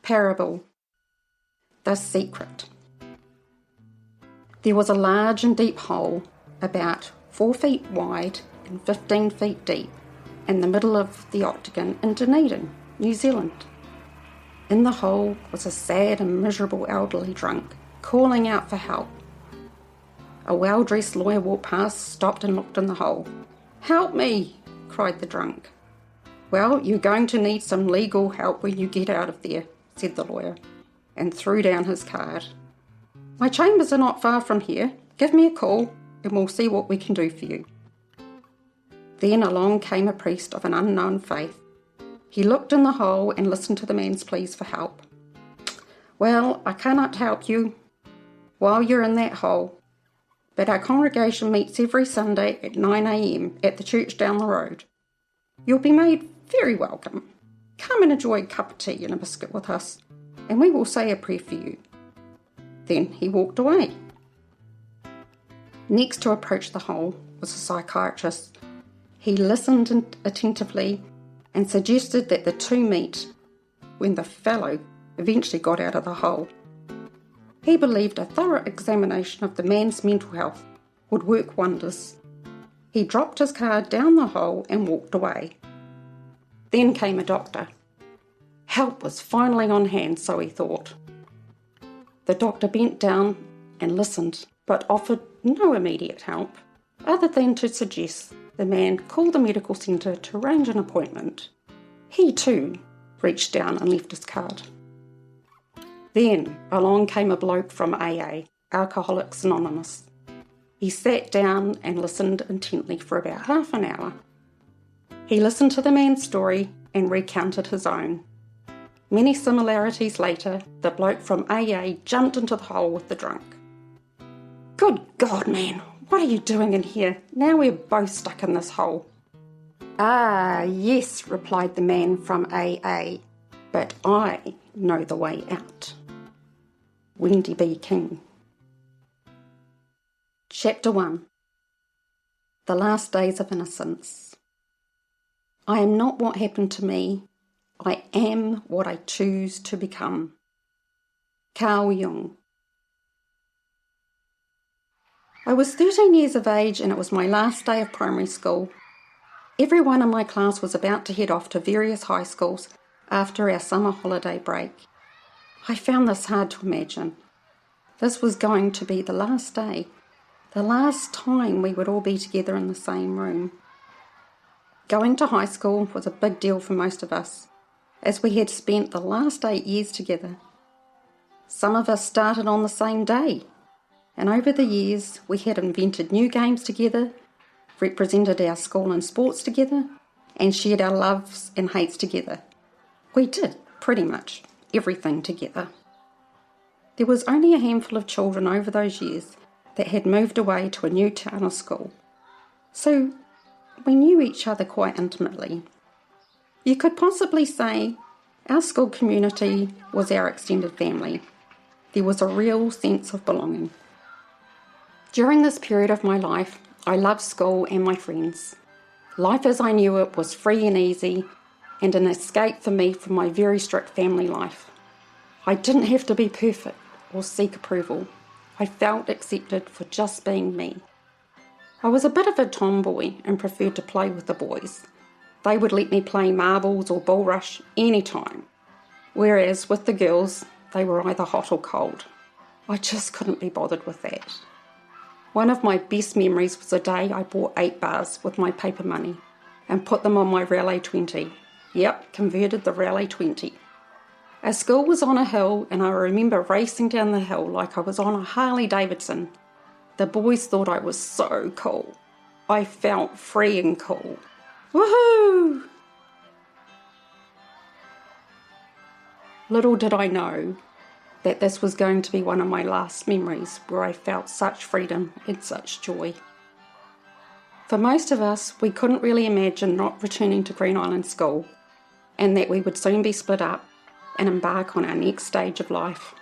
Parable. The Secret. There was a large and deep hole, about 4 feet wide and 15 feet deep, in the middle of the octagon in Dunedin, New Zealand. In the hole was a sad and miserable elderly drunk, calling out for help. A well-dressed lawyer walked past, stopped and looked in the hole. "Help me!" cried the drunk. "Well, you're going to need some legal help when you get out of there," said the lawyer, and threw down his card. "My chambers are not far from here. Give me a call and we'll see what we can do for you." Then along came a priest of an unknown faith. He looked in the hole and listened to the man's pleas for help. "Well, I cannot help you while you're in that hole, but our congregation meets every Sunday at 9 a.m. at the church down the road. You'll be made very welcome. Come and enjoy a cup of tea and a biscuit with us, and we will say a prayer for you." Then he walked away. Next to approach the hole was a psychiatrist. He listened attentively and suggested that the two meet when the fellow eventually got out of the hole. He believed a thorough examination of the man's mental health would work wonders. He dropped his card down the hole and walked away. Then came a doctor. Help was finally on hand, so he thought. The doctor bent down and listened, but offered no immediate help, other than to suggest the man call the medical centre to arrange an appointment. He too reached down and left his card. Then along came a bloke from AA, Alcoholics Anonymous. He sat down and listened intently for about half an hour. He listened to the man's story and recounted his own. Many similarities later, the bloke from AA jumped into the hole with the drunk. "Good God, man, what are you doing in here? Now we're both stuck in this hole." "Ah, yes," replied the man from AA, "but I know the way out." Wendy B. King. Chapter 1. The Last Days of Innocence. I am not what happened to me. I am what I choose to become. Carl Jung. I was 13 years of age and it was my last day of primary school. Everyone in my class was about to head off to various high schools after our summer holiday break. I found this hard to imagine. This was going to be the last day, the last time we would all be together in the same room. Going to high school was a big deal for most of us, as we had spent the last 8 years together. Some of us started on the same day, and over the years we had invented new games together, represented our school in sports together, and shared our loves and hates together. We did pretty much everything together. There was only a handful of children over those years that had moved away to a new town or school, so we knew each other quite intimately. You could possibly say our school community was our extended family. There was a real sense of belonging. During this period of my life, I loved school and my friends. Life as I knew it was free and easy, and an escape for me from my very strict family life. I didn't have to be perfect or seek approval. I felt accepted for just being me. I was a bit of a tomboy and preferred to play with the boys. They would let me play marbles or bull rush any time, whereas with the girls, they were either hot or cold. I just couldn't be bothered with that. One of my best memories was a day I bought 8 bars with my paper money and put them on my Raleigh 20. Yep, converted the Raleigh 20. Our school was on a hill and I remember racing down the hill like I was on a Harley Davidson. The boys thought I was so cool. I felt free and cool. Woohoo! Little did I know that this was going to be one of my last memories where I felt such freedom and such joy. For most of us, we couldn't really imagine not returning to Green Island School and that we would soon be split up and embark on our next stage of life.